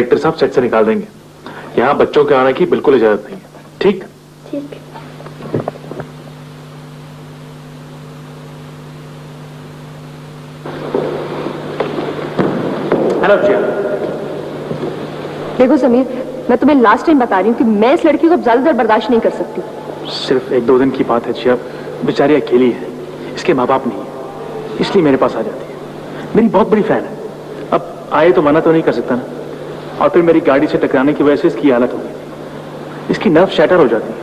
Director साहब set से निकाल देंगे। यहाँ बच्चों के आने की बिल्कुल इजाजत नहीं है। ठीक ठीक। हेलो जिया। देखो समीर, मैं तुम्हें लास्ट टाइम बता रही हूँ कि मैं इस लड़की को अब ज्यादा देर बर्दाश्त नहीं कर सकती। सिर्फ 1-2 दिन की बात है जिया, बेचारी अकेली है, इसके माँ बाप नहीं है, इसलिए मेरे पास आ जाती है। मेरी बहुत बड़ी फैन है, अब आए तो मना तो नहीं कर सकता ना। और फिर मेरी गाड़ी से टकराने की वजह से इसकी हालत हो गई, इसकी नर्व शैटर हो जाती है,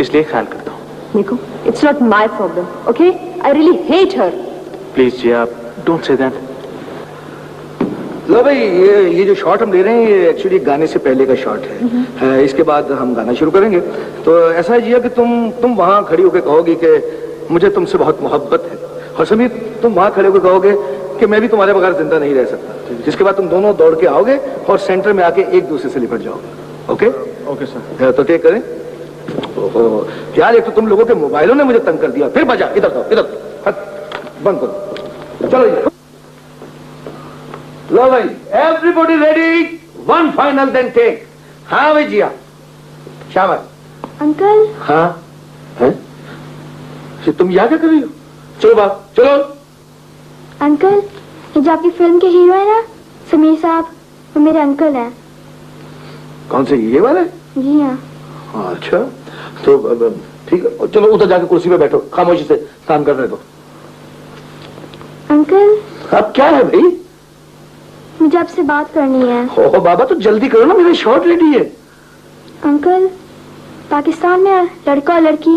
इसलिए ख्याल करता हूँ। देखो, it's not my problem, okay? I really hate her. Please Jiya, don't say that. लो भाई, ये जो शॉट हम ले रहे हैं ये एक्चुअली गाने से पहले का शॉट है। इसके बाद हम गाना शुरू करेंगे। तो ऐसा है जिया कि तुम वहां खड़ी होकर कहोगी कि मुझे तुमसे बहुत मोहब्बत है, और समीर तुम वहां खड़े होकर कहोगे कि मैं भी तुम्हारे बगैर जिंदा नहीं रह सकता। जिसके बाद तुम दोनों दौड़ के आओगे और सेंटर में आके एक दूसरे से लिपट जाओगे। Okay okay sir. तो टेक करें। यार एक तो तुम लोगों के मोबाइलों ने मुझे तंग कर दिया। फिर बजा, इधर दो, इधर बंद करो। चलो लो भाई, everybody ready, one final then take. हाँ भाई जिया, शाबाश। अंकल। हाँ है? तुम यहाँ क्या कर रही हो? चलो बात, चलो। अंकल, ये जो आपकी फिल्म के हीरो है ना, समीर साहब, वो मेरे अंकल हैं। कौन से, ये वाले? जी हाँ। अच्छा, तो ठीक है, चलो उधर जाके कुर्सी पे बैठो, खामोशी से काम करने दो। अंकल। अब क्या है भाई? मुझे आपसे बात करनी है। ओह बाबा, तो जल्दी करो ना, मेरे शॉट रेडी है। अंकल, पाकिस्तान में लड़का और लड़की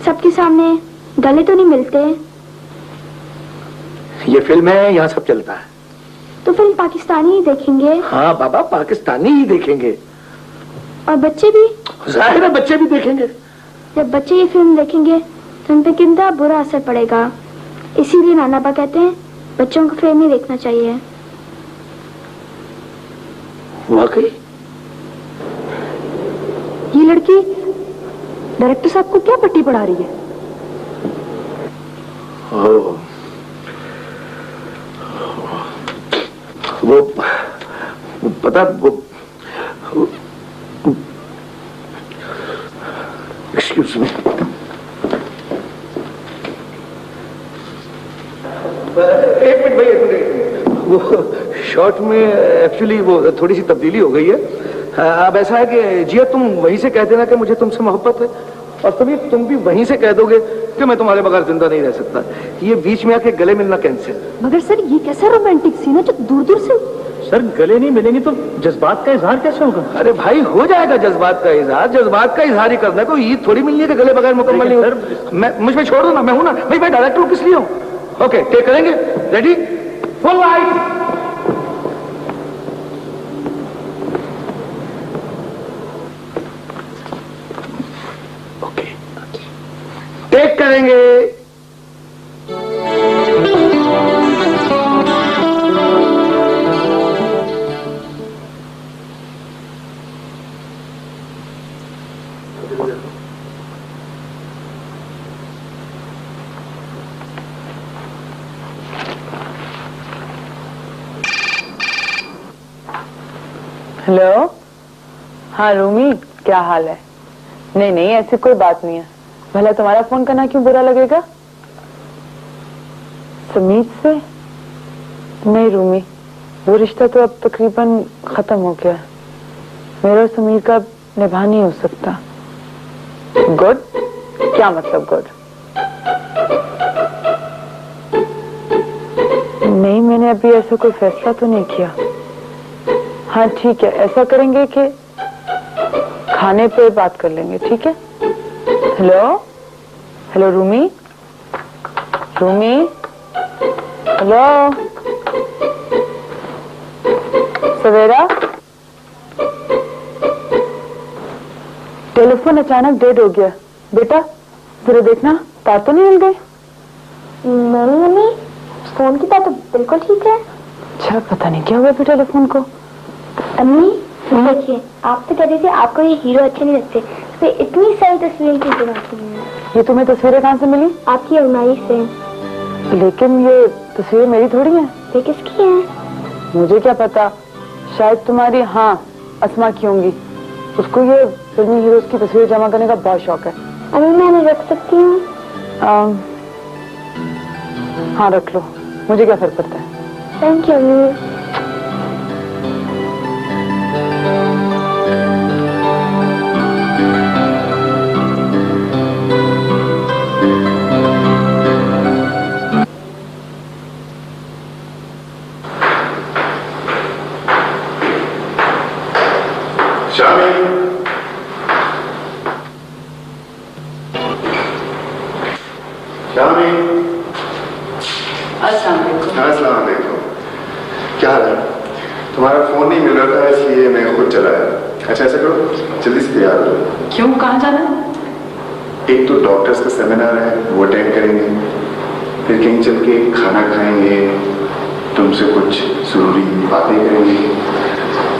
सबके सामने गले तो नहीं मिलते। ये फिल्म है, यहाँ सब चलता है। तो फिल्म पाकिस्तानी ही देखेंगे। हाँ बाबा, पाकिस्तानी ही देखेंगे। और बच्चे भी? जाहिर है बच्चे भी देखेंगे। जब बच्चे ये फिल्म देखेंगे तो उन पे कितना बुरा असर पड़ेगा। इसीलिए नाना बा कहते हैं बच्चों को फिल्म नहीं देखना चाहिए। वाकई ये लड़की डायरेक्टर साहब को क्या पट्टी पढ़ा रही है? वो पता, वो एक्सक्यूज मी, एक मिनट भाई, एक मिनट। वो शॉर्ट में एक्चुअली वो थोड़ी सी तब्दीली हो गई है। अब ऐसा है कि जिया तुम वहीं से कह देना कि मुझे तुमसे मोहब्बत है, और तभी तुम भी वहीं से कह दोगे कि मैं तुम्हारे बगैर जिंदा नहीं रह सकता। ये बीच में आके गले मिलना कैंसिल। मगर सर, ये कैसा रोमांटिक सीन है जो दूर दूर से। सर गले नहीं मिलेंगे तो जज्बात का इजहार कैसे होगा? अरे भाई, हो जाएगा जज्बात का इजहार। जज्बात का इजहार ही करना है, कोई ईद थोड़ी मिलनी है कि गले बगैर मुकम्मल नहीं हो। मैं मुझ में छोड़ दो ना, मैं हूं ना भाई, मैं डायरेक्टर हूं, किस लिए हूं। ओके, टेक करेंगे, ready, full light. Okay, take करेंगे। हेलो। हाँ रूमी, क्या हाल है? नहीं नहीं, ऐसी कोई बात नहीं है। भला तुम्हारा फोन करना क्यों बुरा लगेगा? समीर से? नहीं रूमी, वो रिश्ता तो अब तकरीबन खत्म हो गया। मेरा और समीर का निभा नहीं हो सकता। गुड? क्या मतलब गुड? नहीं, मैंने अभी ऐसा कोई फैसला तो नहीं किया। हाँ ठीक है, ऐसा करेंगे कि खाने पे बात कर लेंगे, ठीक है? Hello hello Rumi, Rumi, hello Savera. Telephone अचानक डेड हो गया। बेटा जरा देखना, तार तो नहीं हिल गई? नहीं मम्मी, फोन की तार तो बिल्कुल ठीक है। अच्छा, पता नहीं क्या हुआ फिर टेलीफोन को। अम्मी देखिए, आप तो कहते थे आपको ये हीरो अच्छे नहीं लगते, तो इतनी सारी तस्वीरें की बनाती हैं। ये तुम्हें तस्वीरें कहाँ से मिली? आपकी अलमारी से। लेकिन ये तस्वीरें मेरी थोड़ी हैं। ये किसकी हैं? मुझे क्या पता, शायद तुम्हारी हाँ अस्मा की होंगी। उसको ये फिल्मी हीरोज की तस्वीर जमा करने का बहुत शौक है। अभी मैंने रख सकती हूँ? हाँ रख लो, मुझे क्या फर्क पड़ता है। थैंक यू अम्मी। अस्सलाम वालेकुम। क्या हाल है? तुम्हारा फोन नहीं मिल रहा था इसलिए मैं खुद चला आया। अच्छा ऐसा करो, जल्दी से तैयार हो। क्यों, कहाँ जाना है? एक तो डॉक्टर्स का सेमिनार है, वो अटेंड करेंगे, फिर कहीं चल के खाना खाएंगे, तुमसे कुछ जरूरी बातें करेंगे।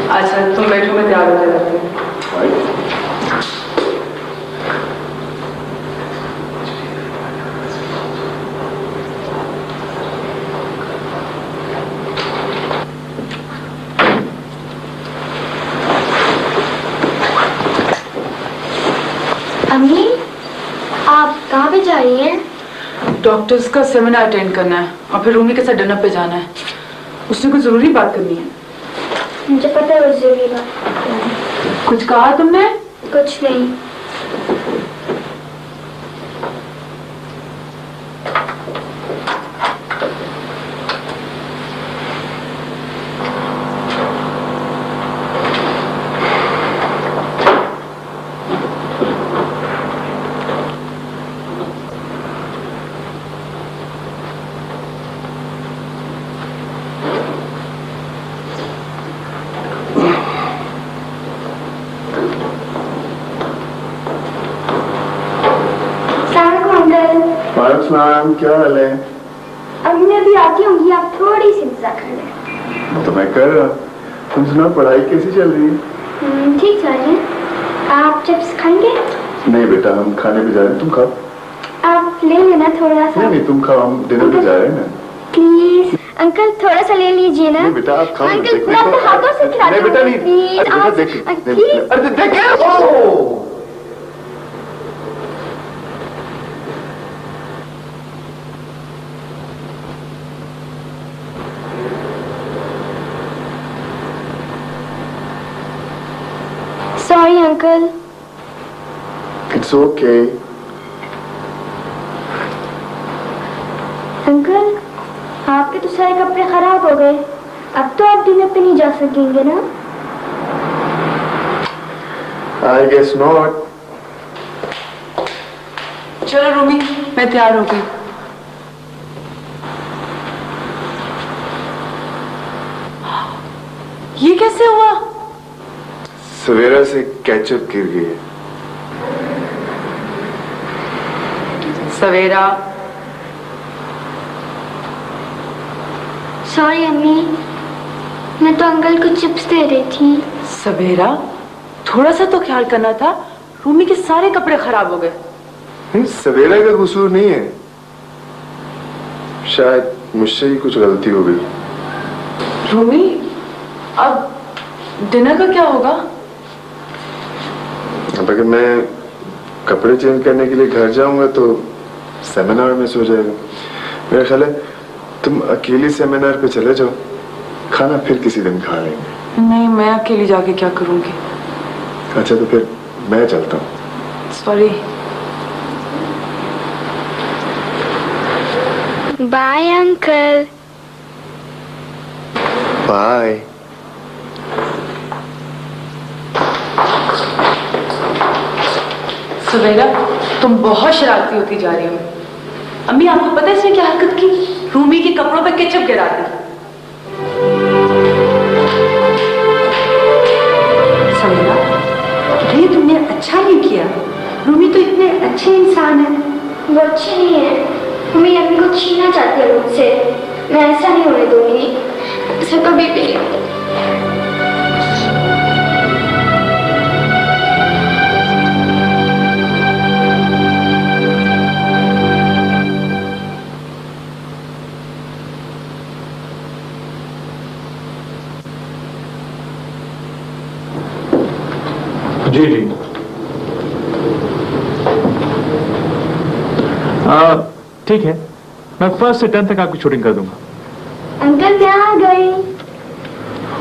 अच्छा तुम बैठो, मैं तैयार हो जाती हूँ। अम्मी, आप कहाँ पे जा रही हैं? डॉक्टर्स का सेमिनार अटेंड करना है और फिर रूमी के साथ डिनर पे जाना है। उसने कुछ जरूरी बात करनी है। मुझे पता है वो जरूरी बात। कुछ कहा तुमने? कुछ नहीं। वालेकुम, क्या हाल है? अभी मैं भी आती होंगी, आप थोड़ी सी इंतजार कर लें। तो मैं कर रहा। तुम सुना, पढ़ाई कैसी चल रही है? ठीक चल रही है। आप चिप्स खाएंगे? नहीं बेटा, हम खाने पे जा रहे हैं, तुम खाओ। आप ले लेना थोड़ा सा। नहीं तुम खाओ, हम डिनर पे जा रहे हैं ना। प्लीज अंकल थोड़ा सा ले लीजिए ना। नहीं बेटा आप खाओ। अंकल मैं अपने हाथों से खिलाती हूँ। नहीं बेटा नहीं, प्लीज अरे बेटा आप देख, अरे देख। Sorry uncle. It's okay. Uncle आपके तो सारे कपड़े खराब हो गए, अब तो आप डिनर पे नहीं जा सकेंगे ना? I guess not. चलो रूमी, मैं तैयार हो गई। ये कैसे हुआ? सवेरा से कैचअप गिर गई है। सवेरा। सॉरी अम्मी, मैं तो अंकल को चिप्स दे रही थी। सवेरा, थोड़ा सा तो ख्याल करना था। रूमी के सारे कपड़े खराब हो गए। नहीं, सवेरा का कसूर नहीं है, शायद मुझसे ही कुछ गलती हो गई। रूमी, अब डिनर का क्या होगा? अब अगर मैं कपड़े चेंज करने के लिए घर जाऊंगा तो सेमिनार मिस हो जाएगा। मेरा ख्याल है तुम अकेली सेमिनार पे चले जाओ, खाना फिर किसी दिन खा लेंगे। नहीं, मैं अकेली जाके क्या करूंगी? अच्छा तो फिर मैं चलता हूँ। Sorry. Bye uncle. Bye. Savera, तुम बहुत शरारती होती जा रही हो। अम्मी आपको पता है इसने क्या हरकत की? रूमी के कपड़ों पे केचप गिरा दी। सवेरा, ये तुमने अच्छा नहीं किया। रूमी तो इतने अच्छे इंसान है। वो अच्छी नहीं है, मम्मी अम्मी को छीनना चाहती है मुझसे। मैं ऐसा नहीं होने दूंगी, ऐसा कभी भी नहीं। जी जी। ठीक है, मैं 1st से 10th तक आपकी शूटिंग कर दूंगा। अंकल मैं आ गई।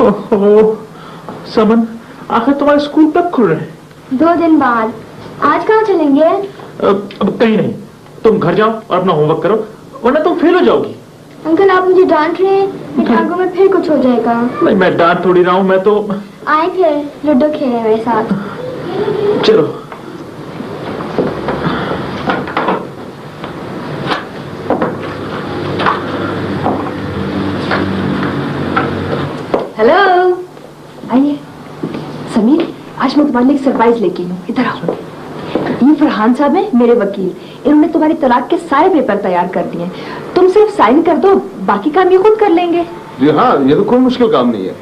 ओहो समन, आखिर तुम्हारे स्कूल कब खुल रहे हैं? 2 दिन बाद। आज कहाँ चलेंगे? अब कहीं नहीं, तुम घर जाओ और अपना होमवर्क करो, वरना तुम फेल हो जाओगी। अंकल आप मुझे डांट रहे हैं, मेरी आंखों में फिर कुछ हो जाएगा। नहीं, मैं डांट थोड़ी रहा हूँ, मैं तो आए थे लूडो खेले मेरे साथ। चलो। हेलो, आइए। समीर, आज मैं तुम्हारे लिए एक सरप्राइज लेके आई हूँ, इधर आओ। ये फरहान साहब हैं, मेरे वकील। इन्होंने तुम्हारी तलाक के सारे पेपर तैयार कर दिए। तुम सिर्फ साइन कर दो, बाकी काम ये खुद कर लेंगे। जी हाँ, ये तो कोई मुश्किल काम नहीं है।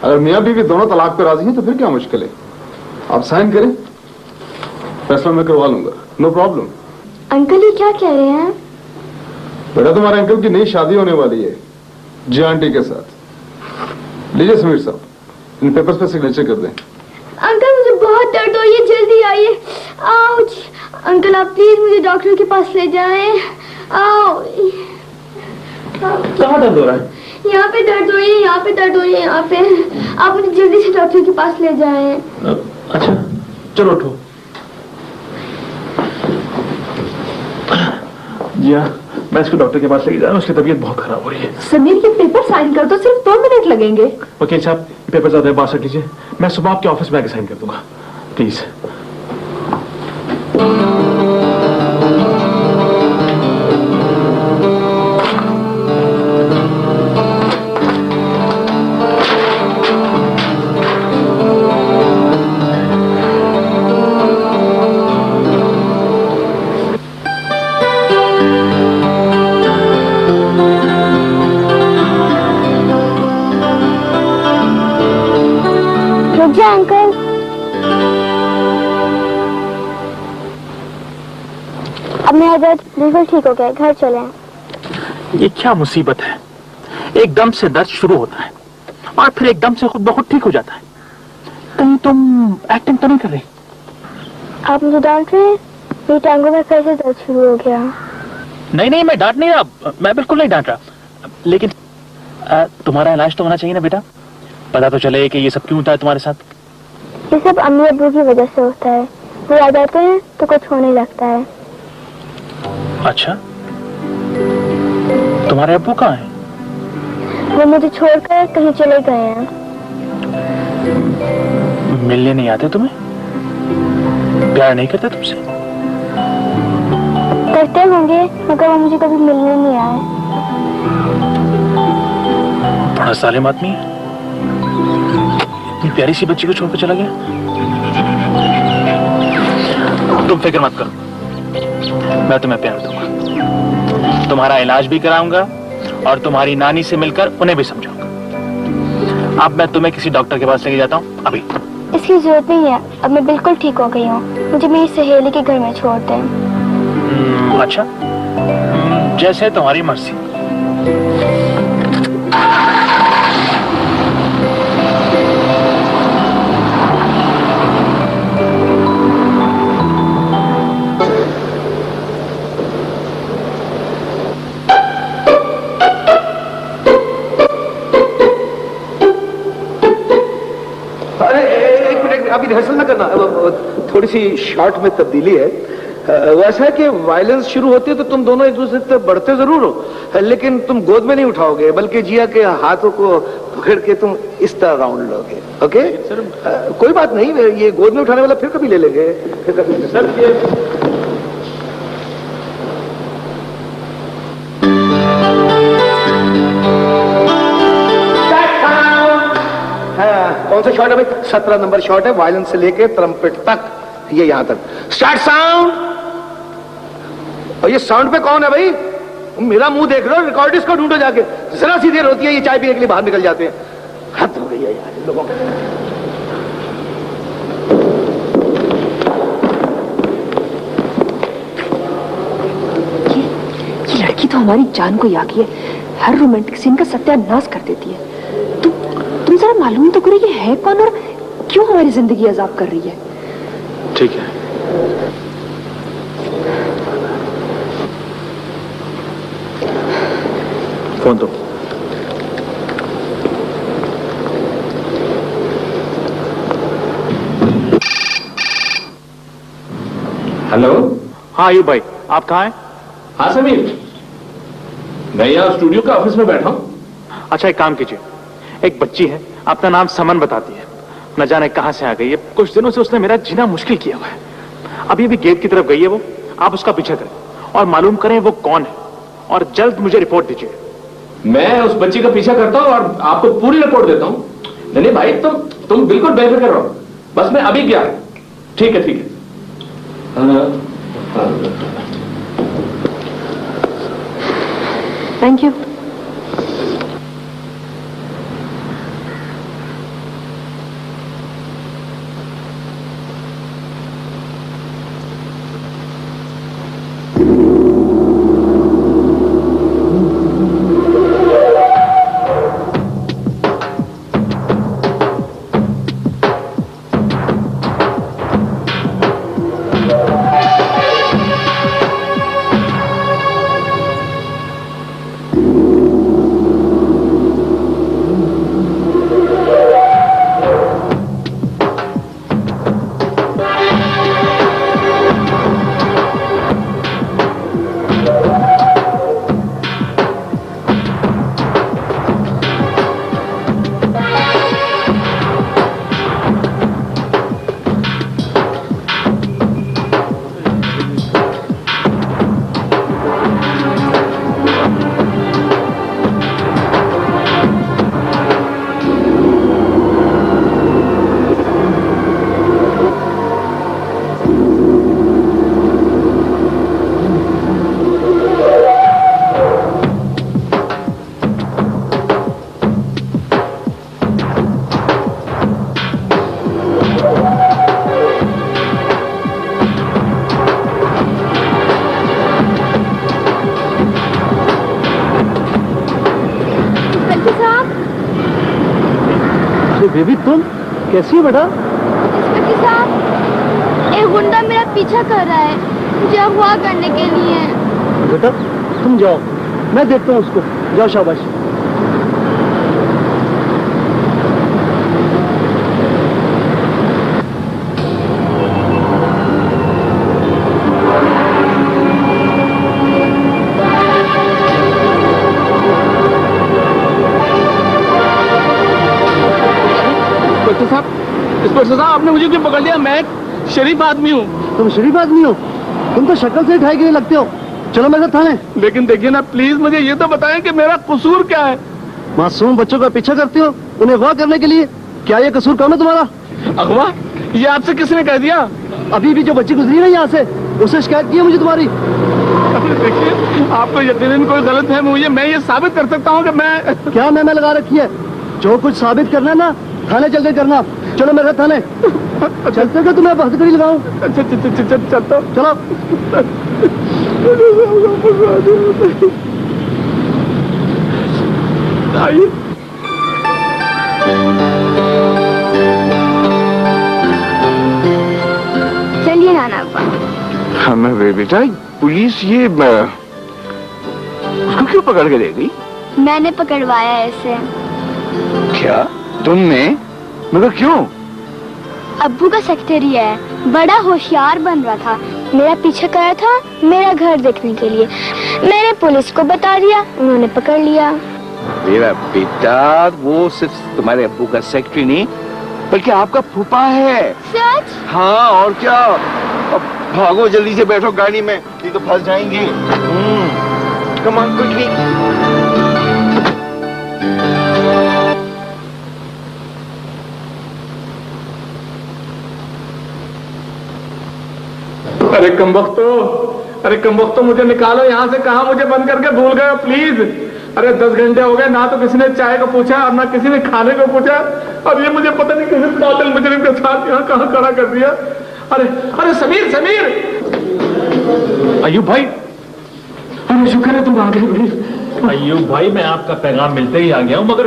अगर मियाँ बीवी दोनों तलाक पे राजी हैं तो फिर क्या मुश्किल है। आप साइन करें, फैसला मैं करवा लूंगा, नो प्रॉब्लम। अंकल ये क्या कह रहे हैं? बेटा तुम्हारे अंकल की नई शादी होने वाली है जी आंटी के साथ। लीजिए समीर साहब, इन पेपर्स पे सिग्नेचर कर दें। अंकल मुझे बहुत दर्द हो रही है, जल्दी आइए। आउच। अंकल आप प्लीज मुझे डॉक्टर के पास ले जाएं। आओ। कहाँ दर्द हो रहा है? यहाँ पे दर्द हो रही है, यहाँ पे दर्द हो रही है, यहाँ पे। आप मुझे जल्दी से डॉक्टर के पास ले जाएं। अच्छा चलो उठो। जी हाँ, मैं इसको डॉक्टर के पास लेके जा रहा हूँ, उसकी तबीयत बहुत खराब हो रही है। समीर ये पेपर साइन कर दो, सिर्फ 2 मिनट लगेंगे। वकील साहब पेपर ज्यादा बाहर रख लीजिए, मैं सुबह आपके ऑफिस में आके साइन कर दूंगा, प्लीज। अंकल अब मेरा दर्द बिल्कुल ठीक हो गया, घर चलें। ये क्या मुसीबत है, एकदम से दर्द शुरू होता है और फिर एकदम से खुद ब खुद ठीक हो जाता है। कहीं तुम एक्टिंग तो नहीं कर रही? आप मुझे डांट रहे हैं? मेरी टांगों में फिर से दर्द शुरू हो गया। नहीं नहीं, मैं डांट नहीं रहा, मैं बिल्कुल नहीं डांट रहा, लेकिन तुम्हारा इलाज तो होना चाहिए ना बेटा। पता तो चले कि ये सब क्यों होता है तुम्हारे साथ। ये सब अम्मी अब्बू की वजह से होता है, वो याद आते हैं तो कुछ होने लगता है। अच्छा, तुम्हारे अब्बू कहाँ हैं? वो मुझे छोड़कर कहीं चले गए हैं। मिलने नहीं आते तुम्हें? प्यार नहीं करते तुमसे? करते होंगे, मगर वो मुझे कभी मिलने नहीं आए। बड़ा जालिम आदमी है, इतनी प्यारी सी बच्ची को छोड़कर चला गया। तुम फिक्र मत करो, मैं तुम्हें प्यार दूंगा, तुम्हारा इलाज भी कराऊंगा और तुम्हारी नानी से मिलकर उन्हें भी समझाऊंगा। अब मैं तुम्हें किसी डॉक्टर के पास लेके जाता हूँ अभी। इसकी जरूरत नहीं है, अब मैं बिल्कुल ठीक हो गई हूँ। मुझे मेरी सहेली के घर में छोड़ दें। अच्छा, जैसे तुम्हारी मर्जी। अभी रिहर्सल ना करना, थोड़ी सी शॉर्ट में तब्दीली है। वैसा है कि वायलेंस शुरू होती है तो तुम दोनों एक दूसरे से बढ़ते जरूर हो, लेकिन तुम गोद में नहीं उठाओगे, बल्कि जिया के हाथों को पकड़ के तुम इस तरह राउंड लोगे। Okay sir? कोई बात नहीं, ये गोद में उठाने वाला फिर कभी ले लेंगे, फिर कभी सर। ये कौन सा शॉट है भाई? 17 नंबर शॉट है, वायलेंस से लेके ट्रम्पेट तक, ये यहां तक। Start sound. और ये साउंड पे कौन है भाई? मेरा मुंह देख रहे हो? रिकॉर्डिस्ट को ढूंढो जाके, जरा सी देर होती है ये चाय पीने के लिए बाहर निकल जाते हैं। हद हो गई है यार इन लोगों को। ये लड़की तो हमारी जान को यागी है, हर रोमांटिक सीन का सत्यानाश कर देती है। तुम जरा मालूम तो करो ये है कौन और क्यों हमारी जिंदगी अजाब कर रही है। ठीक है। फोन दो। हेलो। हाँ आयुब भाई, आप कहाँ हैं? हाँ समीर, मैं यहाँ स्टूडियो के ऑफिस में बैठा हूँ। अच्छा एक काम कीजिए, एक बच्ची है, अपना नाम समन बताती है, न जाने कहां से आ गई है, कुछ दिनों से उसने मेरा जीना मुश्किल किया हुआ है। अभी अभी गेट की तरफ गई है वो, आप उसका पीछा करें और मालूम करें वो कौन है और जल्द मुझे रिपोर्ट दीजिए। मैं उस बच्ची का पीछा करता हूँ और आपको पूरी रिपोर्ट देता हूँ। नहीं भाई, तुम बिल्कुल बेफिक्र रहो, बस मैं अभी गया। ठीक है ठीक है। Thank you. बेबी तुम कैसी हो बेटा? इंस्पेक्टर साहब, एक गुंडा मेरा पीछा कर रहा है, मुझे अगवा करने के लिए। बेटा तुम जाओ, मैं देखता हूँ उसको। जाओ शाबाश। इंस्पेक्टर साहब, आपने मुझे क्यों पकड़ लिया? मैं एक शरीफ आदमी हूँ। तुम शरीफ आदमी हो? तुम तो शक्ल से ढाई गिरे लगते हो। चलो मेरे साथ थाने। लेकिन देखिए ना, प्लीज मुझे ये तो बताएं कि मेरा कसूर क्या है? मासूम बच्चों का पीछा करते हो उन्हें अगवा करने के लिए। क्या ये कसूर कम है तुम्हारा? अगवा? ये आपसे किसने कह दिया? अभी भी जो बच्ची गुजरी ना यहाँ से, उससे शिकायत की है मुझे तुम्हारी। देखिए, आपको यकीनन कोई गलत है मुझे, मैं ये साबित कर सकता हूँ कि मैं क्या मैं लगा रखी है? जो कुछ साबित करना है ना, थाने चल के करना। चलो मेरे साथ थाने। चलते हो तुम्हें हथकड़ी लगाऊं? चलता चलो। चलिए नाना अब्बा। हाँ मैं बेटा, पुलिस ये उसको क्यों पकड़ के ले गई? मैंने पकड़वाया ऐसे। क्या तुमने? मगर क्यों? अब्बू का सेक्रेटरी है, बड़ा होशियार बन रहा था, मेरा पीछा कर रहा था मेरा घर देखने के लिए। मैंने पुलिस को बता दिया, उन्होंने पकड़ लिया। मेरा बेटा, वो सिर्फ तुम्हारे अब्बू का सेक्रेटरी नहीं बल्कि आपका फूफा है। सच? हाँ और क्या। अब भागो, जल्दी से बैठो गाड़ी में, नहीं तो फंस जाएंगे। Come on quickly. अरे कमबख्तो, मुझे निकालो यहाँ से। कहाँ मुझे बंद करके भूल गए प्लीज? अरे 10 घंटे हो गए, ना तो किसी ने चाय को पूछा और ना किसी ने खाने को पूछा, और ये मुझे पता नहीं किसी कातिल मुजरिम के साथ यहाँ कहाँ खड़ा कर दिया। अरे समीर अयूब भाई, अरे शुक्र है तुम आ गए। अयूब भाई, मैं आपका पैगाम मिलते ही आ गया हूँ, मगर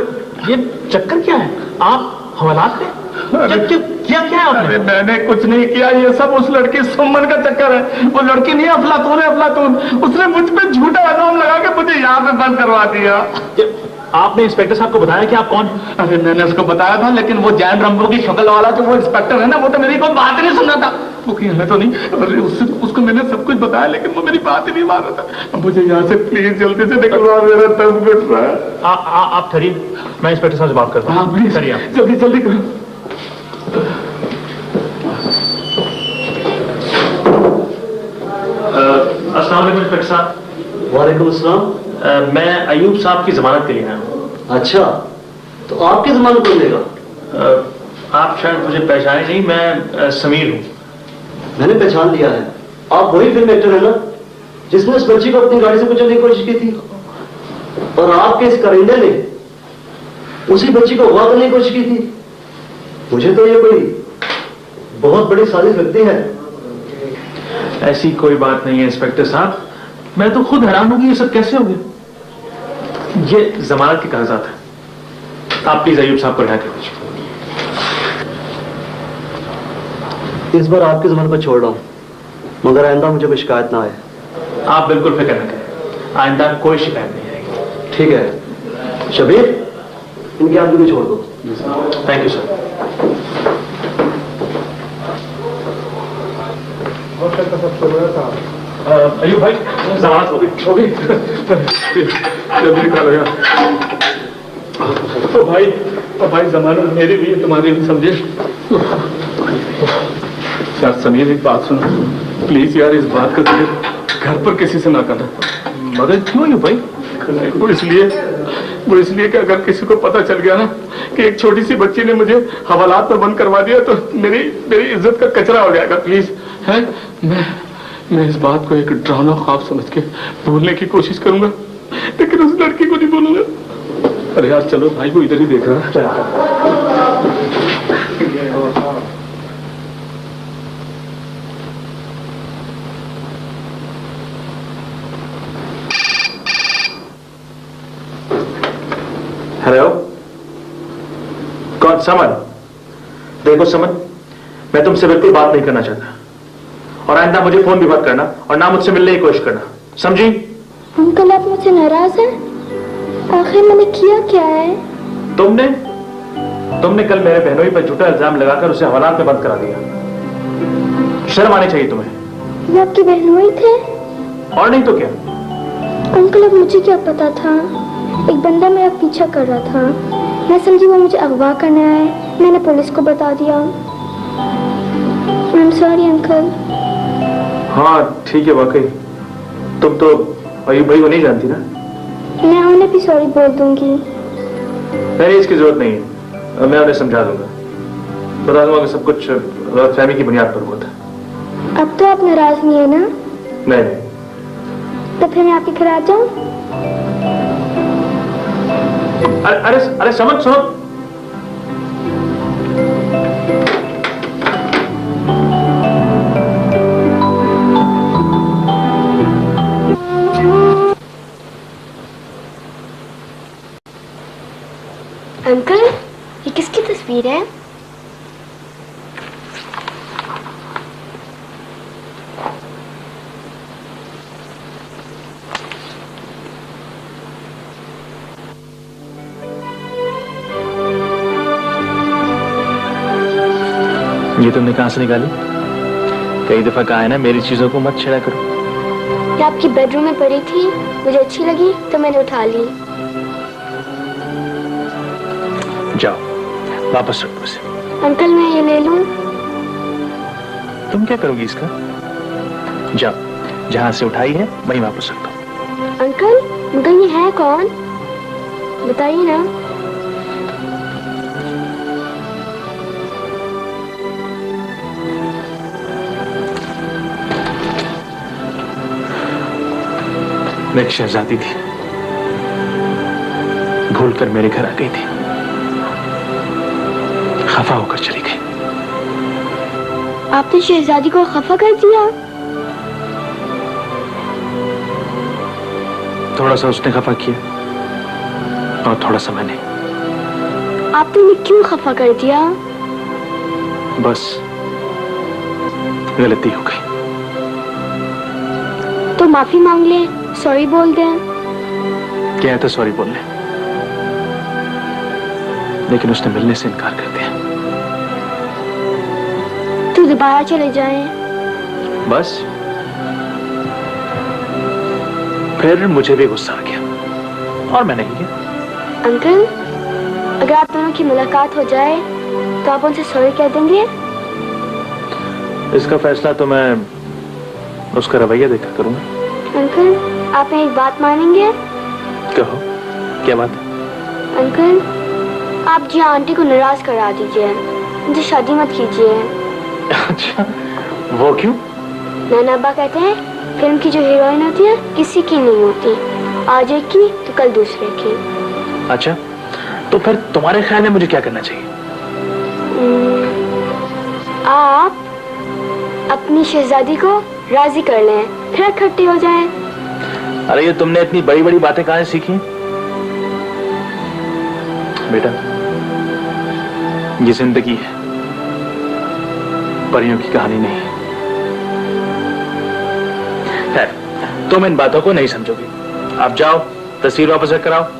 ये चक्कर क्या है? आप हवालात में? क्या क्या अरे मैंने कुछ नहीं किया, ये सब उस लड़की सुमन का चक्कर है। वो लड़की नहीं अफलातून है, अफलातून। उसने मुझ पे झूठा इल्जाम लगा के मुझे यहाँ पे बंद करवा दिया। आपने इंस्पेक्टर साहब को बताया कि आप कौन? अरे मैंने उसको बताया था, लेकिन वो जैन रंबो की शक्ल वाला जो वो इंस्पेक्टर है ना, वो तो मेरी कोई बात नहीं सुन रहा था। वो है तो नहीं, अरे उसको मैंने सब कुछ बताया, लेकिन वो मेरी बात ही नहीं मान रहा था। मुझे यहाँ से प्लीज जल्दी से निकलवा, मेरा दम घुट रहा है। आप ठहरिए, मैं इंस्पेक्टर साहब से बात करता हूँ। प्लीज करिए, जल्दी जल्दी करो। अस्सलाम वालेकुम इंस्पेक्टर साहब। वालेकुम अस्सलाम। मैं अयूब साहब की जमानत के लिए आया हूँ। अच्छा, तो आपकी जमानत कौन देगा? आप शायद मुझे पहचाने नहीं, मैं समीर हूँ। मैंने पहचान लिया है, आप वही फिल्म एक्टर है ना जिसने उस बच्ची को अपनी गाड़ी से कुचलने की कोशिश की थी, और आपके इस करिंदे ने उसी बच्ची को अगवा करने की कोशिश की थी। मुझे तो ये कोई बहुत बड़ी साजिश लगती है। ऐसी कोई बात नहीं है इंस्पेक्टर साहब, मैं तो खुद हैरान हूं कि ये सब कैसे हो गया। ये जमानत के कागजात है, आप प्लीज अयूब साहब को रिहा कर दीजिए। इस बार आपकी जमानत पर छोड़ रहा हूं, मगर आइंदा मुझे कोई शिकायत ना आए। आप बिल्कुल फिक्र न करें, आइंदा कोई शिकायत नहीं आएगी। ठीक है शबीर, इनके आदमी को छोड़ दो। Thank you sir. अयूब भाई, जमानत हो गई। जल्दी निकालो यार। तो भाई जमानत मेरी भी है, तुम्हारी भी, समझे? यार समीर, एक बात सुनो प्लीज यार, इस बात का जिक्र घर पर किसी से ना करना। मगर क्यों अयूब भाई? वो इसलिए कि अगर किसी को पता चल गया ना कि एक छोटी सी बच्ची ने मुझे हवालात पर बंद करवा दिया, तो मेरी इज्जत का कचरा हो जाएगा। प्लीज है, मैं इस बात को एक डरावना ख्वाब समझ के भूलने की कोशिश करूंगा, लेकिन उस लड़की को नहीं भूलूंगा। अरे यार चलो भाई, वो इधर ही देख रहा है। हेलो, कौन? समन? देखो समन, मैं तुमसे बिल्कुल बात नहीं करना चाहता, और आइंदा मुझे फोन भी मत करना और ना मुझसे मिलने की कोशिश करना, समझी? अंकल आप मुझसे नाराज हैं? आखिर मैंने किया क्या है? तुमने कल मेरे बहनोई पर झूठा इल्जाम लगाकर उसे हवालात में बंद करा दिया। शर्म आनी चाहिए तुम्हें। वो आपकी बहनोई थे? और नहीं तो क्या। अंकल अब मुझे क्या पता था, एक बंदा मेरा पीछा कर रहा था, मैं समझी वो मुझे अगवा करने आए, मैंने पुलिस को बता दिया। I am sorry uncle. हाँ ठीक है, वाकई तुम तो अयूब भाई को नहीं जानती ना। मैं उन्हें भी सॉरी बोल दूंगी। नहीं, इसकी जरूरत नहीं है, मैं उन्हें समझा दूंगा, बता दूंगा कि सब कुछ गलतफहमी की बुनियाद पर हुआ था। अब तो आप नाराज नहीं है ना? नहीं। तो फिर मैं आपके घर आ जाऊं? अरे समझ, सुनो। अंकल, ये किसकी तस्वीर है? ये तुमने कहां से निकाली? कई दफा कहा है ना, मेरी चीजों को मत छेड़ा करो। ये आपकी बेडरूम में पड़ी थी, मुझे अच्छी लगी तो मैंने उठा ली। जाओ वापस रखो इसे। अंकल मैं ये ले लूं? तुम क्या करोगी इसका? जाओ, जहां से उठाई है वहीं वापस रख दो। अंकल, मगर ये है कौन? बताइए ना। मैं एक शहजादी थी, भूलकर मेरे घर आ गई थी, खफा होकर चली गई। आपने शहजादी को खफा कर दिया? थोड़ा सा उसने खफा किया और थोड़ा सा मैंने। आपने उन्हें क्यों खफा कर दिया? बस गलती हो गई। तो माफी मांग ले, सॉरी बोल दे। क्या तो सॉरी बोल ले, लेकिन उसने मिलने से इनकार कर दिया। तू दोबारा चले जाए। बस फिर मुझे भी गुस्सा आ गया और मैं नहीं गया। अंकल, अगर आप दोनों की मुलाकात हो जाए तो आप उनसे सॉरी कह देंगे? इसका फैसला तो मैं उसका रवैया देखकर करूंगा। अंकल, आप एक बात मानेंगे? कहो, क्या बात? अंकल, आप जी आंटी को नाराज करा दीजिए, मुझे शादी मत कीजिए। अच्छा, वो क्यों? नाना अब्बा कहते हैं फिल्म की जो हीरोइन होती है किसी की नहीं होती, आज एक की तो कल दूसरे की। अच्छा, तो फिर तुम्हारे ख्याल में मुझे क्या करना चाहिए? आप अपनी शहजादी को राजी कर लें, फिर इकट्ठे हो जाएं। अरे ये तुमने इतनी बड़ी बड़ी बातें कहां से सीखी? बेटा, ये जिंदगी है, परियों की कहानी नहीं है। खैर, तुम इन बातों को नहीं समझोगे। आप जाओ, तस्वीर वापस रख कर आओ।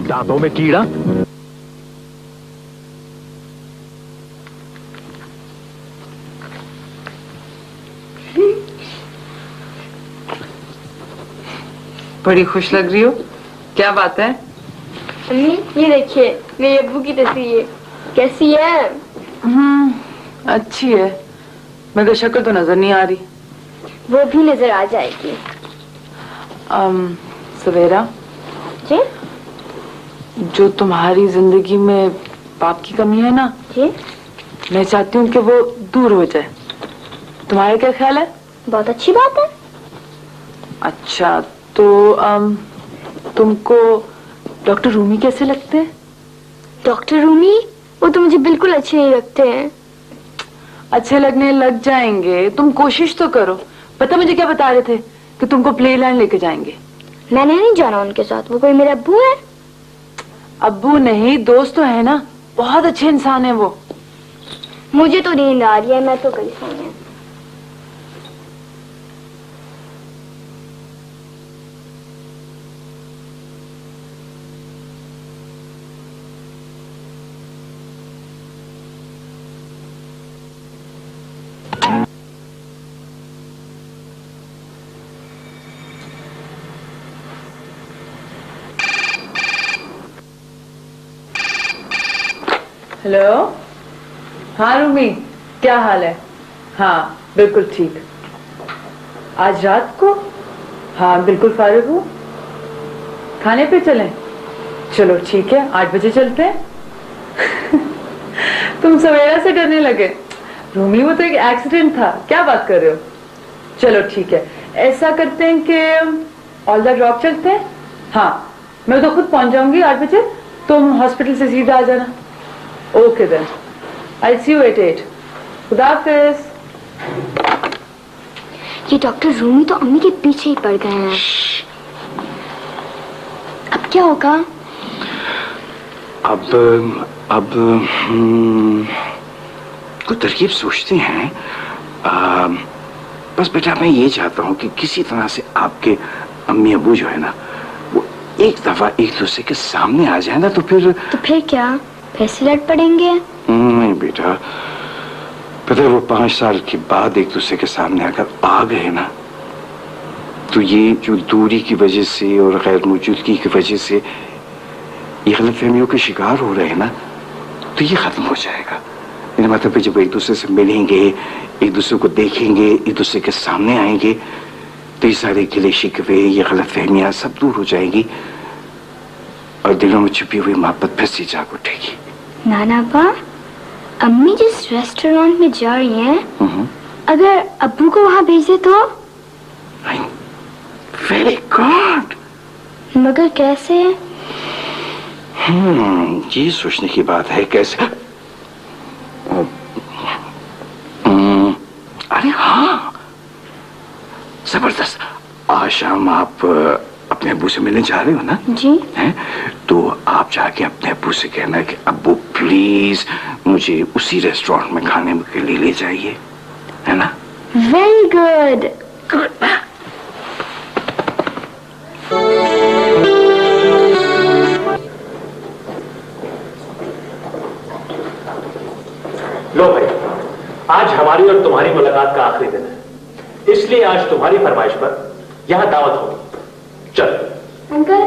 दांतों में कीड़ा? बड़ी खुश लग रही हो, क्या बात है? अम्मी, ये देखिए मेरे अब्बू की तस्वीर, कैसी है? अच्छी है, मगर शक्ल तो नजर नहीं आ रही। वो भी नजर आ जाएगी। सवेरा जी? जो तुम्हारी जिंदगी में पाप की कमी है ना जी? मैं चाहती हूँ कि वो दूर हो जाए। तुम्हारा क्या ख्याल है? बहुत अच्छी बात है। अच्छा, तो तुमको डॉक्टर रूमी कैसे लगते हैं? डॉक्टर रूमी? वो तो मुझे बिल्कुल अच्छे नहीं लगते हैं। अच्छे लगने लग जाएंगे, तुम कोशिश तो करो। पता मुझे क्या बता रहे थे कि तुमको प्ले लैंड लेके जाएंगे। मैंने नहीं जाना उनके साथ, वो कोई मेरे अब्बू है। अब्बू नहीं, दोस्त तो है ना, बहुत अच्छे इंसान है वो। मुझे तो नींद आ रही है, मैं तो गई सोने। हेलो, हाँ रूमी, क्या हाल है? हाँ बिल्कुल ठीक। आज रात को? हाँ बिल्कुल फारिग हूँ। खाने पे चलें? चलो ठीक है, 8 बजे चलते हैं। तुम सवेरा से डरने लगे। रूमी, वो तो एक एक्सीडेंट था, क्या बात कर रहे हो? चलो ठीक है, ऐसा करते हैं कि ऑल द रॉक चलते हैं। हाँ, मैं तो खुद पहुंच जाऊंगी 8 बजे, तुम हॉस्पिटल से सीधा आ जाना। Okay then, I see you at 8। खुदा हाफिज। ये डॉक्टर रूमी तो अम्मी के पीछे ही पड़ गए हैं। अब क्या होगा? अब कुछ तरकीब सोचते हैं। बस बेटा, मैं ये चाहता हूँ कि किसी तरह से आपके अम्मी अबू जो है ना, वो एक दफा एक दूसरे के सामने आ जाए ना, तो फिर क्या? पैसे लड़ पड़ेंगे? नहीं बेटा, पता है वो 5 साल के बाद एक दूसरे के सामने अगर आ गए ना, तो ये जो दूरी की वजह से और गैर मौजूदगी की वजह से ये गलतफहमियों के शिकार हो रहे हैं ना, तो ये खत्म हो जाएगा। मेरा मतलब जब एक दूसरे से मिलेंगे, एक दूसरे को देखेंगे, एक दूसरे के सामने आएंगे, तो ये सारे गिले शिकवे, ये गलतफहमियां सब दूर हो जाएंगी और दिलों में छुपी हुई मोहब्बत फिर से जाग उठेगी। नाना बा, अम्मी जिस रेस्टोरेंट में जा रही हैं, अगर अब्बू को वहाँ भेज दे तो? Very good. मगर कैसे? ये सोचने की बात है कैसे। अरे हाँ, जबरदस्त। आज शाम आप अपने अब्बू से मिलने जा रहे हो ना? जी। हैं? तो आप जाके अपने अब्बू से कहना कि अब्बू प्लीज मुझे उसी रेस्टोरेंट में खाने के लिए ले जाइए, है ना? Very good. लो भाई, आज हमारी और तुम्हारी मुलाकात का आखिरी दिन है, इसलिए आज तुम्हारी फरमाइश पर यहां दावत होगी। चल अंकल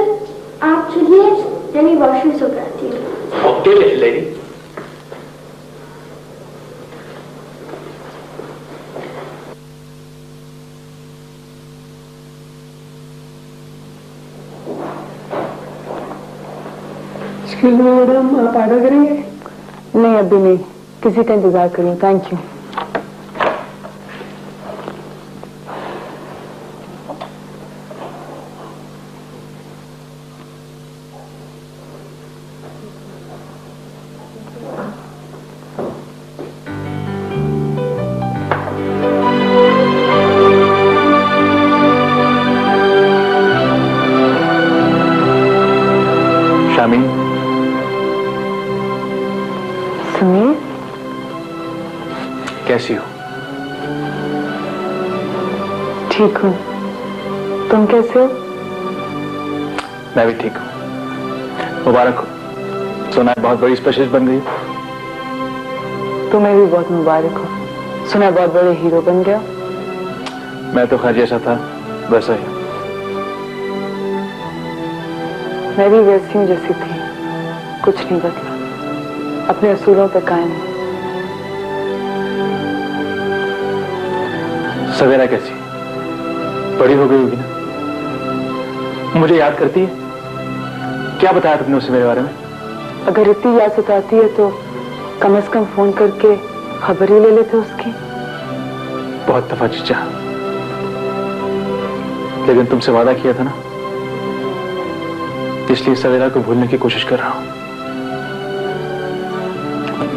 आप चलिए, मैं वॉशरूम से आती हूँ। Okay lady. मैडम, आप ऑर्डर करेंगे? नहीं अभी नहीं, किसी का इंतजार करिए। Thank you. शामी, समीर, कैसी हो? ठीक हूँ, तुम कैसे हो? मैं भी ठीक हूँ। मुबारक हो, सुना है बहुत बड़ी स्पेशलिस्ट बन गई। तुम्हें भी बहुत मुबारक हो, सुना है बहुत बड़े हीरो बन गया। मैं तो खैर जैसा था वैसा ही। मैं भी वैसी हूँ जैसी थी, कुछ नहीं बदला, अपने असूलों पर कायम हूँ। सवेरा कैसी? बड़ी हो गई होगी ना? मुझे याद करती है? क्या बताया तुमने उसे मेरे बारे में? अगर इतनी याद सताती है तो कम से कम फोन करके खबर ही ले लेते उसकी। बहुत दफा जीजा, लेकिन तुमसे वादा किया था ना, इसलिए सवेरा को भूलने की कोशिश कर रहा हूं।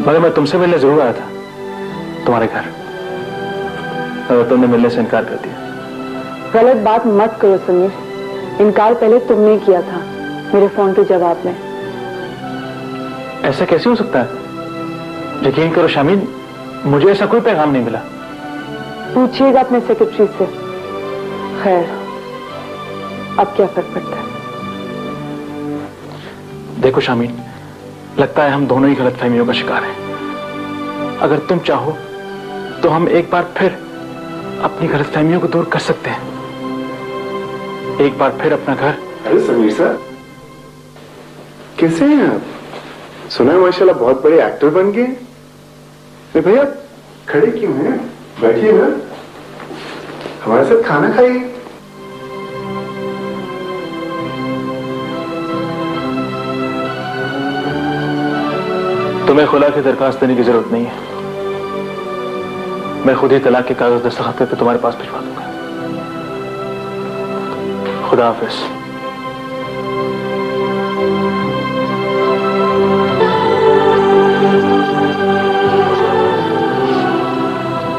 मगर मैं तुमसे मिलने जरूर आया था तुम्हारे घर, और तुमने मिलने से इनकार कर दिया। गलत बात मत करो समीर, इनकार पहले तुमने किया था मेरे फोन के जवाब में। ऐसा कैसे हो सकता है? यकीन करो शामीन, मुझे ऐसा कोई पैगाम नहीं मिला। पूछिएगा अपने सेक्रेटरी से। खैर, अब क्या फर्क पड़ता है? देखो शामीन, लगता है हम दोनों ही गलतफहमियों का शिकार हैं। अगर तुम चाहो तो हम एक बार फिर अपनी गलतफहमियों को दूर कर सकते हैं। एक बार फिर अपना घर। अरे समीर सर, कैसे हैं आप? सुना है माशाल्लाह बहुत बड़े एक्टर बन गए। अरे भैया खड़े क्यों हैं? बैठिए ना, हमारे साथ खाना खाइए। तुम्हें खुला की दरखास्त देने की जरूरत नहीं है। मैं खुद ही तलाक के कागज दस्तखत करके तुम्हारे पास भिजवा दूंगा। खुदा हाफिज।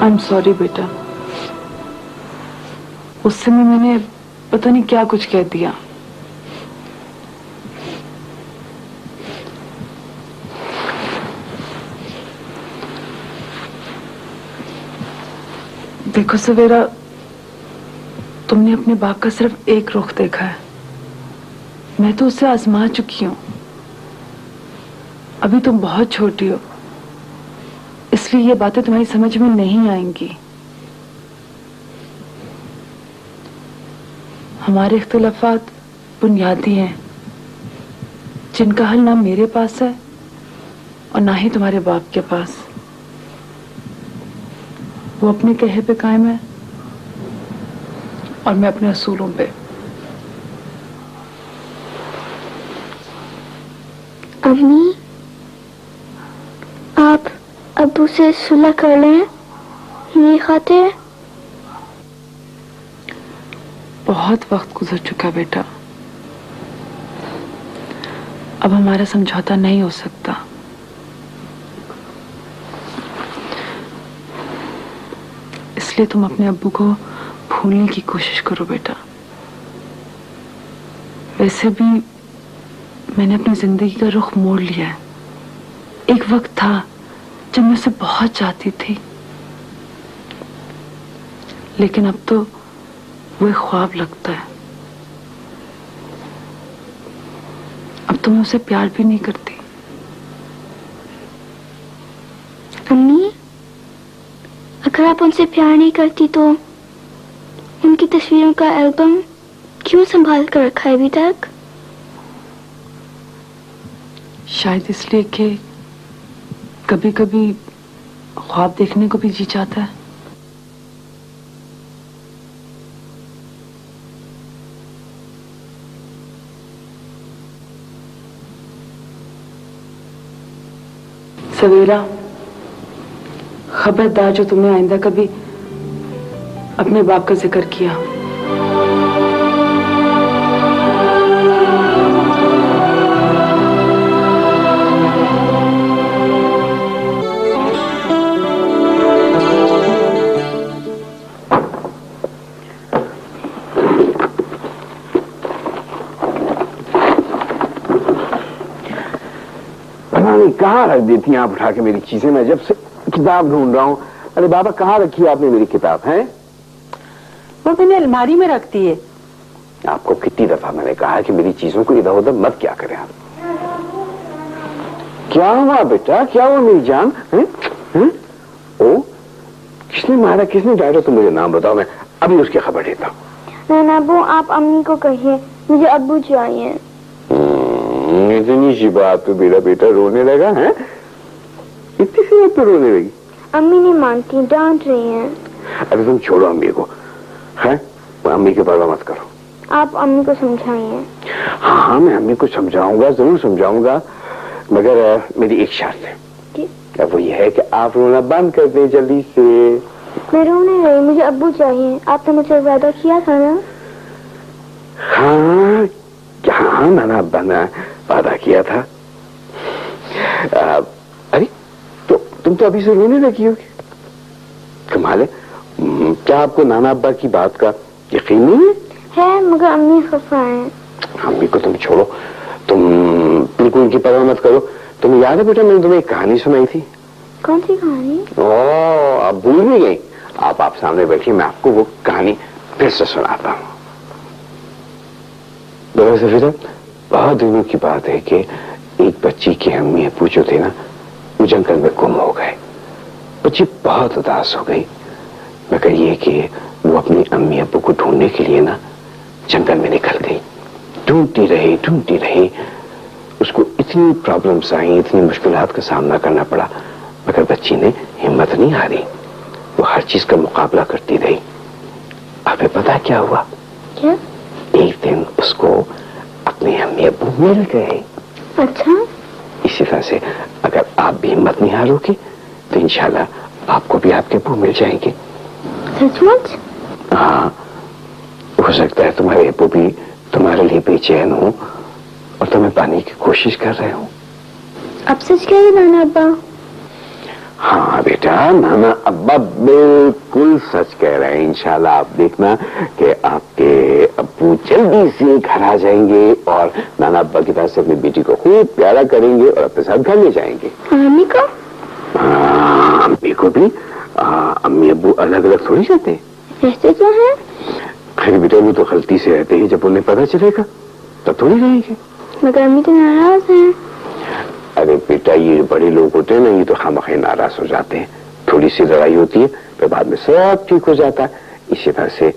आई एम सॉरी बेटा, उस समय मैंने पता नहीं क्या कुछ कह दिया। देखो सवेरा, तुमने अपने बाप का सिर्फ एक रुख देखा है, मैं तो उसे आजमा चुकी हूं। अभी तुम बहुत छोटी हो, इसलिए ये बातें तुम्हारी समझ में नहीं आएंगी। हमारे इख्तिलाफात बुनियादी हैं, जिनका हल ना मेरे पास है और ना ही तुम्हारे बाप के पास। वो अपने कहे पे कायम है और मैं अपने असूलों पे। अम्मी, आप अब्बू से सुलह कर लें, नहीं खाते हैं? बहुत वक्त गुजर चुका बेटा, अब हमारा समझौता नहीं हो सकता। इसलिए तुम अपने अब्बू को भूलने की कोशिश करो बेटा। वैसे भी मैंने अपनी जिंदगी का रुख मोड़ लिया है। एक वक्त था जब मैं उसे बहुत चाहती थी, लेकिन अब तो वो एक ख्वाब लगता है। अब तो मैं उसे प्यार भी नहीं करती। अम्मी, अगर आप उनसे प्यार नहीं करती तो उनकी तस्वीरों का एल्बम क्यों संभाल कर रखा है अभी तक? शायद इसलिए कि कभी कभी ख्वाब देखने को भी जी चाहता है। सवेरा, खबरदार जो तुमने आइंदा कभी अपने बाप का जिक्र किया। कहाँ रख देती हैं आप उठा के मेरी चीजें? मैं जब से किताब ढूंढ रहा हूँ। अरे बाबा, कहाँ रखी है आपने मेरी किताब? है वो मैंने अलमारी में रख दी है। आपको कितनी दफा मैंने कहा कि मेरी चीजों को इधर उधर मत क्या करें आप। क्या हुआ बेटा, क्या हुआ मेरी जान? ओ, किसने मारा, किसने डायरो? तुम मुझे नाम बताओ, मैं अभी उसकी खबर देता हूँ। नाना, आप अम्मी को कहिए मुझे अब्बू चाहिए। इतनी सी बात पे मेरा बेटा रोने लगा है? इतनी सी बात पे रोने लगी? अम्मी नहीं मानती, डांट रही हैं। अरे तुम छोड़ो अम्मी को, है? अम्मी की परवाह मत करो। आप अम्मी को समझाइए। हाँ, मैं अम्मी को समझाऊंगा, जरूर समझाऊंगा, मगर मेरी एक शर्त है। वो ये है कि आप रोना बंद कर दें जल्दी से। मैं रो नहीं रही, मुझे अब्बू चाहिए। आपने मुझसे वादा किया था ना? हाँ, हाँ, नाना अब्बा ने वादा किया था। अरे तो तुम तो अभी से रोने लगी होगी। कमाल है, क्या आपको नाना अब्बा की बात का यकीन नहीं है? है, मगर अम्मी खफा है। अम्मी को तुम छोड़ो, तुम बिल्कुल उनकी परवाह मत करो। तुम्हें याद है बेटा, मैंने तुम्हें एक कहानी सुनाई थी। कौन सी कहानी? ओ, आप भूल नहीं गई? आप सामने बैठिए, मैं आपको वो कहानी फिर से सुनाता हूँ। सफीरा, बहुत दिनों की बात है कि एक बच्ची की अम्मी अब्बू जो थे ना, वो जंगल में गुम हो गए। बच्ची बहुत उदास हो गई, मगर ये कि वो अपनी अम्मी अब्बू को ढूंढने के लिए ना जंगल में निकल गई। ढूंढती रही, उसको इतनी प्रॉब्लम्स आई, इतनी मुश्किलात का सामना करना पड़ा, मगर बच्ची ने हिम्मत नहीं हारी। वो हर चीज का मुकाबला करती रही। आपको पता क्या हुआ? क्या? एक दिन उसको अपने अम्मी अब्बू मिल गए। अच्छा? इसी तरह से अगर आप भी हिम्मत नहीं हारोगे तो इंशाल्लाह आपको भी आपके अब्बू मिल जाएंगे। सचमुच? हाँ, हो सकता है तुम्हारे अब्बू भी तुम्हारे लिए बेचैन हो और तुम्हें पाने की कोशिश कर रहे हो। अब सच कह रहे नाना अब्बा? हाँ बेटा, नाना अब्बा बिल्कुल सच कह रहे हैं। इंशाल्लाह आप देखना कि आपके अब्बू जल्दी से घर आ जाएंगे और नाना अब्बा की तरफ से अपनी बेटी को खूब प्यारा करेंगे और अपने साथ घर ले जाएंगे। अम्मी को? अम्मी को भी। अम्मी अब्बू अलग अलग थोड़ी रहते, रहते तो हैं। खैर बेटा, वो तो गलती से रहते ही, जब उन्हें पता चलेगा तब थोड़ी रहेंगे। मगर अम्मी तो नाराज हैं। अरे बेटा, ये बड़े लोग होते हैं ना, ये तो खामखे नाराज हो जाते हैं। थोड़ी सी लड़ाई होती है, फिर बाद में सब ठीक हो जाता है। इसी तरह से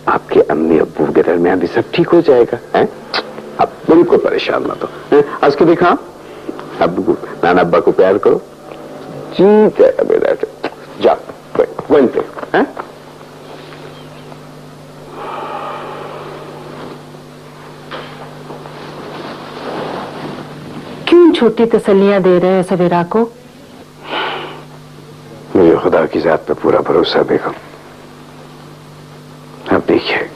आपके अम्मी अब्बू के दरमियान भी सब ठीक हो जाएगा। हैं? आप बिल्कुल परेशान मत हो। आज के देखा, अब्बू को, नाना अब्बा को प्यार करो, ठीक है बेटा। जाओ वन पे। क्यों छोटी तसल्लियां दे रहे हैं सवेरा को? मुझे खुदा की जात पे पूरा भरोसा बेगम। अब देखिए,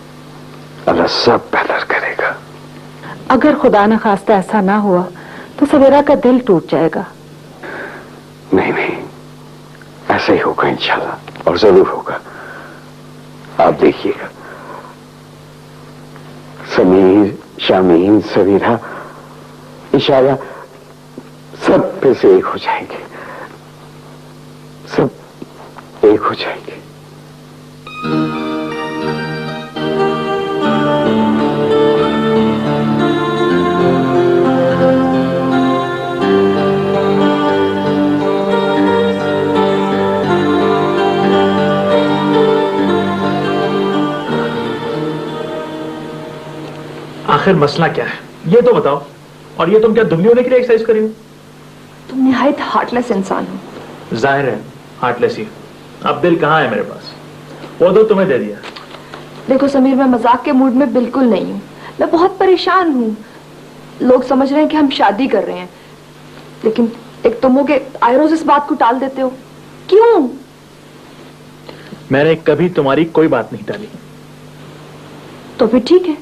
अल्लाह सब बेहतर करेगा। अगर खुदा न खास्ता ऐसा ना हुआ तो सवेरा का दिल टूट जाएगा। नहीं नहीं, ऐसा ही होगा इंशाल्लाह, और जरूर होगा, आप देखिएगा। समीर, शामीन, सवीरा इंशाल्लाह सब फिर से एक हो जाएंगे, सब एक हो जाएंगे। आखिर मसला क्या है ये तो बताओ। और ये तुम क्या दुबली होने के लिए एक्सरसाइज करी हो? तुम निहायत हार्टलेस इंसान हो। जाहिर है हार्टलेस ही। अब दिल कहाँ है मेरे पास? वो तो तुम्हें दे दिया। देखो समीर, मैं मजाक के मूड में बिल्कुल नहीं हूँ। मैं बहुत परेशान हूँ। लोग समझ रहे हैं कि हम शादी कर रहे हैं, लेकिन एक तुम हो के आए रोज इस बात को टाल देते हो। क्यों? मैंने कभी तुम्हारी कोई बात नहीं टाली। तो फिर ठीक है,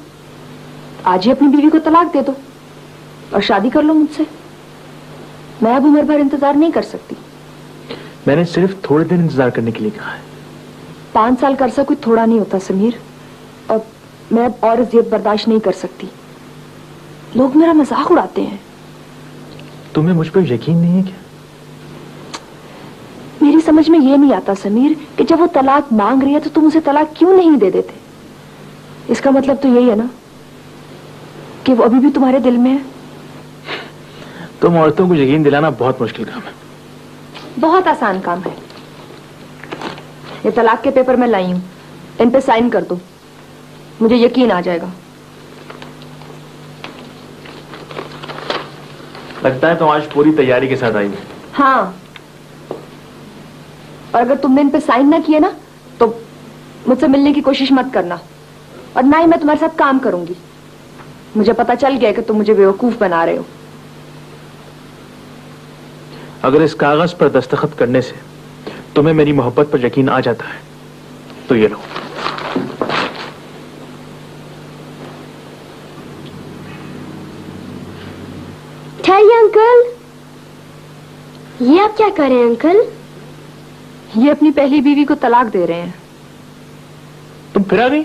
आज ही अपनी बीवी को तलाक दे दो और शादी कर लो मुझसे। मैं अब उम्र भर इंतजार नहीं कर सकती। मैंने सिर्फ थोड़े दिन इंतजार करने के लिए कहा है। 5 साल का अरसा कोई थोड़ा नहीं होता समीर, और मैं अब और अजियत बर्दाश्त नहीं कर सकती। लोग मेरा मजाक उड़ाते हैं। तुम्हें मुझ पर यकीन नहीं है क्या? मेरी समझ में ये नहीं आता समीर कि जब वो तलाक मांग रही है तो तुम उसे तलाक क्यों नहीं दे देते? इसका मतलब तो यही है ना कि वो अभी भी तुम्हारे दिल में है। तुम औरतों को यकीन दिलाना बहुत मुश्किल काम है। बहुत आसान काम है। ये तलाक के पेपर मैं लाई हूं, इन पे साइन कर दो, मुझे यकीन आ जाएगा। लगता है तुम आज पूरी तैयारी के साथ आई हो। हाँ, और अगर तुमने इन पे साइन ना किए ना तो मुझसे मिलने की कोशिश मत करना, और ना ही मैं तुम्हारे साथ काम करूंगी। मुझे पता चल गया कि तुम मुझे बेवकूफ बना रहे हो। अगर इस कागज पर दस्तखत करने से तुम्हें मेरी मोहब्बत पर यकीन आ जाता है तो ये लो। ठहरिए अंकल, ये आप क्या कर रहे हैं अंकल? ये अपनी पहली बीवी को तलाक दे रहे हैं। तुम फिर आ गई?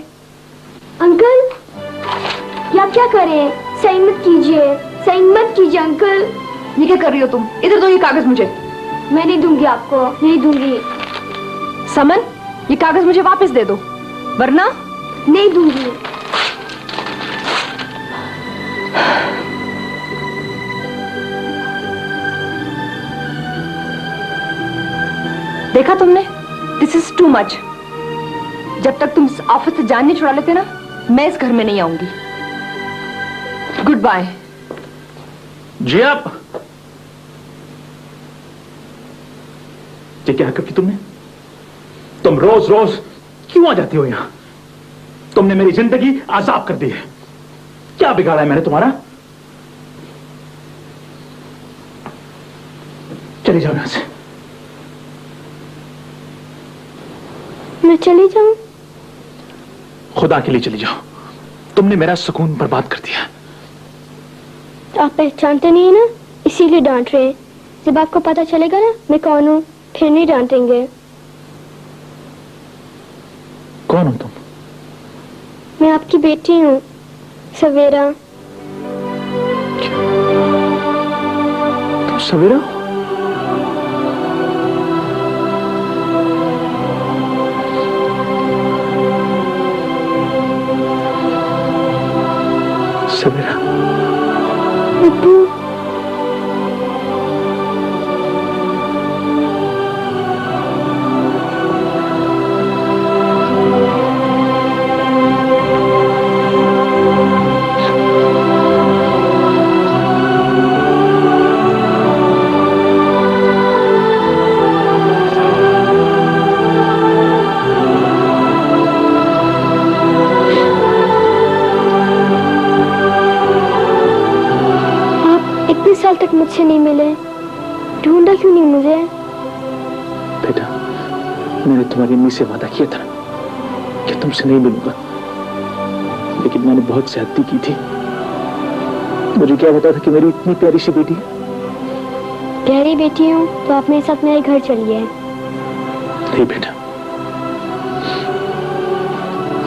अंकल ये आप क्या कर रहे हैं? साइन मत कीजिए, साइन मत कीजिए अंकल। ये क्या कर रही हो तुम? इधर दो ये कागज मुझे। मैं नहीं दूंगी आपको, नहीं दूंगी। समन, ये कागज मुझे वापस दे दो, वरना नहीं दूंगी। देखा तुमने? This is too much. जब तक तुम इस आफत से जान नहीं छुड़ा लेते ना, मैं इस घर में नहीं आऊंगी। Good bye. जी आप ये क्या हरकत की तुमने? तुम रोज रोज क्यों आ जाती हो यहां? तुमने मेरी जिंदगी आजाब कर दी है। क्या बिगाड़ा है मैंने तुम्हारा? चली जाओ यहां से। मैं चली जाऊं? खुदा के लिए चली जाओ। तुमने मेरा सुकून बर्बाद कर दिया। आप पहचानते नहीं है ना, इसीलिए डांट रहे हैं। जब आपको पता चलेगा ना मैं कौन हूँ, फिर नहीं डांटेंगे। कौन हो तुम? मैं आपकी बेटी हूँ, सवेरा। तुम सवेरा? सवेरा। अब्बू, साल तक मुझसे नहीं मिले, ढूंढा क्यों नहीं मुझे? बेटा, मैंने तुम्हारी अम्मी से वादा किया था कि तुमसे नहीं मिलूंगा, लेकिन मैंने बहुत ज्यादती की थी। मुझे क्या पता था कि मेरी इतनी प्यारी सी बेटी। प्यारी बेटी हूँ तो आप मेरे साथ मेरे घर चलिए। नहीं बेटा,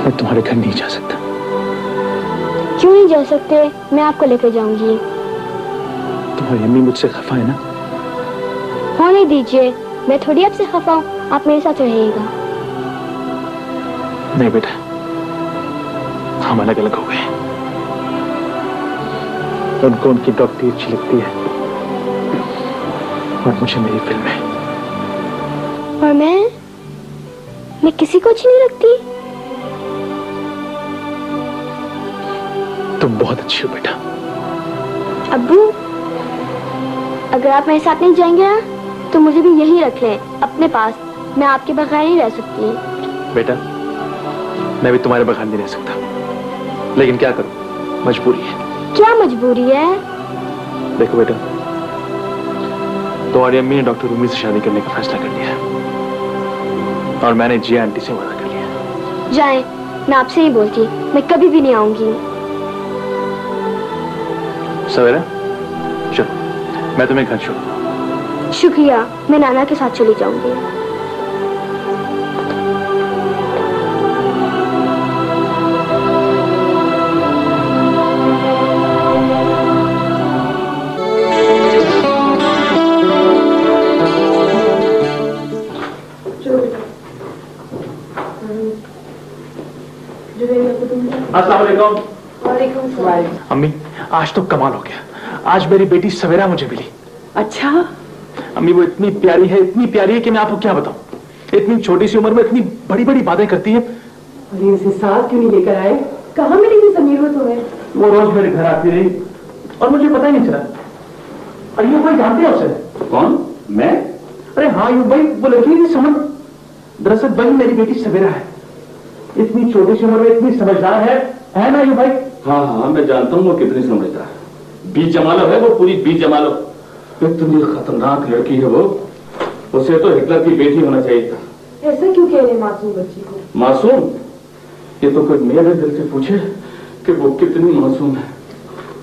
मैं तुम्हारे घर नहीं जा सकता। क्यों नहीं जा सकते? मैं आपको लेकर जाऊंगी। तुम्हारी अम्मी मुझसे खफा है ना? होने दीजिए, मैं थोड़ी आपसे खफा हूँ, आप मेरे साथ रहिएगा। नहीं बेटा, हम अलग अलग हो गए। उनको उनकी डॉक्टरी अच्छी लगती है और मुझे मेरी फिल्में। और मैं किसी को अच्छी नहीं लगती। तुम बहुत अच्छी हो बेटा। अब्बू, अगर आप मेरे साथ नहीं जाएंगे ना तो मुझे भी यहीं रख लें अपने पास। मैं आपके बगैर नहीं रह सकती। बेटा, मैं भी तुम्हारे बगैर नहीं रह सकता, लेकिन क्या करूं, मजबूरी है। क्या मजबूरी है? देखो बेटा, तुम्हारी अम्मी ने डॉक्टर रूमी से शादी करने का फैसला कर लिया है और मैंने जिया आंटी से मना कर लिया। जाएं, मैं आपसे ही बोलती, मैं कभी भी नहीं आऊंगी। सवेरा, चलो मैं तुम्हें घर छोड़। शुक्रिया, मैं नाना के साथ चली जाऊंगी। अम्मी, आज तो कमाल हो गया। आज मेरी बेटी सवेरा मुझे मिली। अच्छा? अम्मी, वो इतनी प्यारी है कि मैं आपको क्या बताऊं। इतनी छोटी सी उम्र में इतनी बड़ी बड़ी बातें करती है। अरे उसे साथ क्यों नहीं लेकर आए? कहाँ मिली थी समीर वो तुम्हें? वो रोज मेरे घर आती रही और मुझे पता ही नहीं चला। अय्यूब भाई जानते हैं उसे? कौन? मैं? अरे हाँ अय्यूब भाई, वो लड़की नहीं समझ। दरअसल भाई मेरी बेटी सवेरा है। इतनी छोटी सी उम्र में इतनी समझदार है ना अय्यूब भाई? हाँ हाँ, मैं जानता हूँ वो कितनी समझदार है। बीज जमालो है वो, पूरी बीज जमालो। इतनी खतरनाक लड़की है वो। उसे तो हिटलर की बेटी होना चाहिए था। ऐसा क्यों कह रहे मासूम बच्ची को? मासूम? ये तो कोई मेरे दिल से पूछे कि वो कितनी मासूम है।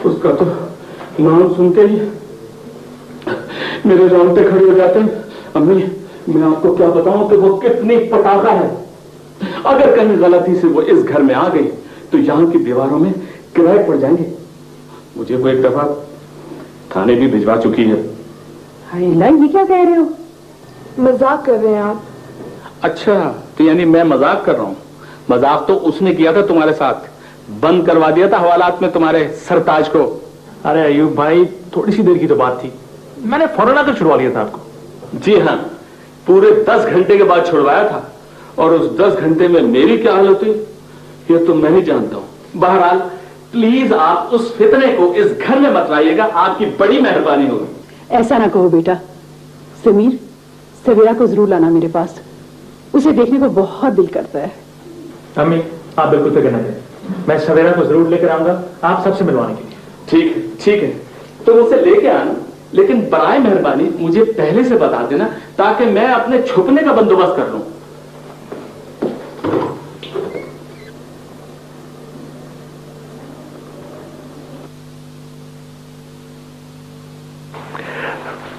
उसका तो नाम सुनते ही मेरे रोंगटे खड़े हो जाते हैं। अम्मी, मैं आपको क्या बताऊं कि वो कितनी पटाखा है। अगर कहीं गलती से वो इस घर में आ गई तो यहाँ की दीवारों में किराए पड़ जाएंगे। मुझे वो एक दफा थाने भी भिजवा चुकी है। ये क्या कह रहे हो? मजाक कर रहे हैं आप? अच्छा, तो यानी मैं मजाक कर रहा हूँ? मजाक तो उसने किया था तुम्हारे साथ, बंद करवा दिया था हवालात में तुम्हारे सरताज को। अरे अय्यूब भाई, थोड़ी सी देर की तो बात थी, मैंने फौरन आकर छुड़वा लिया था आपको। जी हाँ, पूरे 10 घंटे के बाद छुड़वाया था। और उस 10 घंटे में मेरी क्या हालत हुई ये तो मैं ही जानता हूं। बहरहाल, प्लीज आप उस फितने को इस घर में मत लाइएगा, आपकी बड़ी मेहरबानी होगी। ऐसा ना कहो बेटा। समीर, सवेरा को जरूर लाना मेरे पास, उसे देखने को बहुत दिल करता है। अम्मी, आप बिल्कुल फिक्र न करें, मैं सवेरा को जरूर लेकर आऊंगा आप सबसे मिलवाने के लिए। ठीक है, तो उसे लेके आना, लेकिन बराए मेहरबानी मुझे पहले से बता देना ताकि मैं अपने छुपने का बंदोबस्त कर लूं।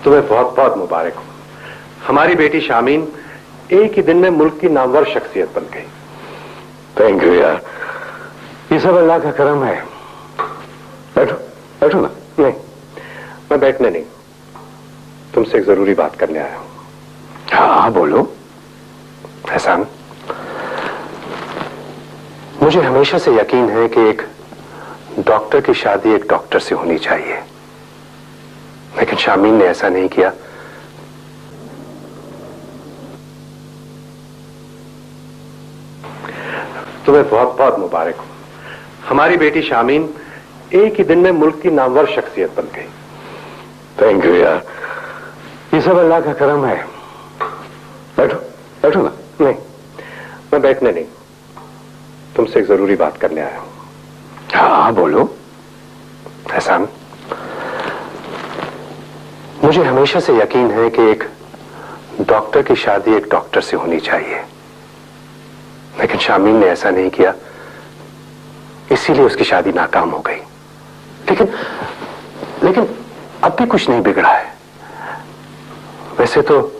तुम्हें बहुत बहुत मुबारक हो। हमारी बेटी शामीन एक ही दिन में मुल्क की नामवर शख्सियत बन गई। थैंक यू यार, ये सब अल्लाह का करम है। बैठो बैठो ना। नहीं, मैं बैठने नहीं, तुमसे एक जरूरी बात करने आया हूं। हाँ बोलो। एहसान, मुझे हमेशा से यकीन है कि एक डॉक्टर की शादी एक डॉक्टर से होनी चाहिए, लेकिन शामीन ने ऐसा नहीं किया। तुम्हें बहुत बहुत मुबारक हो। हमारी बेटी शामीन एक ही दिन में मुल्क की नामवर शख्सियत बन गई। थैंक यू यार, ये सब अल्लाह का करम है। बैठो बैठो ना। नहीं, मैं बैठने नहीं, तुमसे एक जरूरी बात करने आया हूं। हाँ बोलो। एहसान, मुझे हमेशा से यकीन है कि एक डॉक्टर की शादी एक डॉक्टर से होनी चाहिए, लेकिन शामीन ने ऐसा नहीं किया, इसीलिए उसकी शादी नाकाम हो गई। लेकिन लेकिन अब भी कुछ नहीं बिगड़ा है। वैसे तो